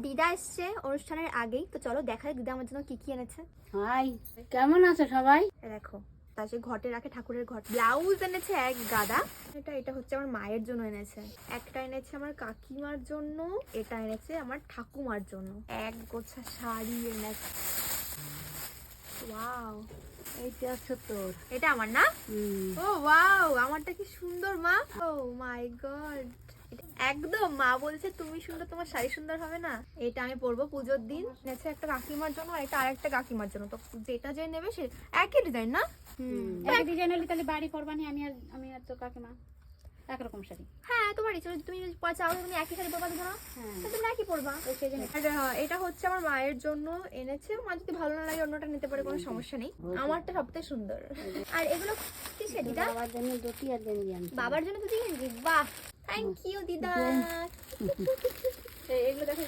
দিদা এসছে অনুষ্ঠানের আগেই, তো চলো দেখা যাক দিদা আমার জন্য কি কি এনেছে। হাই, কেমন আছে সবাই? দেখো তার সে ঘটে রাখে ঠাকুরের ঘট। ব্লাউজ এনেছে এক গাদা, এটা হচ্ছে আমার মায়ের জন্য এনেছে, একটা এনেছে আমার কাকিমার জন্য, এটা এনেছে আমার ঠাকুমার জন্য, এক গোছা শাড়ি এনেছে। ওয়াও, এইটা হচ্ছে তোর। এটা আমার না? ও ওয়াও, আমারটা কি সুন্দর মা। ও মাই গড, একদম মা বলছে তুমি সুন্দর, তোমার শাড়ি সুন্দর হবে না। এটা আমি পরবো পুজোর দিন। এনেছে একটা কাকিমার জন্য, এটা আরেকটা কাকিমার জন্য। তো যেটা যে নেবে সে একই ডিজাইন না? একই ডিজাইন হলে তাহলে বাড়ি পরবানি, আমি আর তো কাকিমা একরকম শাড়ি। হ্যাঁ তোমার ইচ্ছে, তুমি চাও তুমি একই শাড়ি পরবা দুজনা, তো তুমি একই পরবা। আর এটা হচ্ছে আমার মায়ের জন্য এনেছে, মা যদি ভালো না লাগে অন্যটা নিতে পারে, কোনো সমস্যা নেই। আমারটা সবথেকে সুন্দর। আর এগুলো কিসের দিদা? বাবার জন্য দুটি আর গেঞ্জি আনছি। বাবার জন্য দুটি গেঞ্জি, বাহ থ্যাংক ইউ দিদা। এগুলো দেখো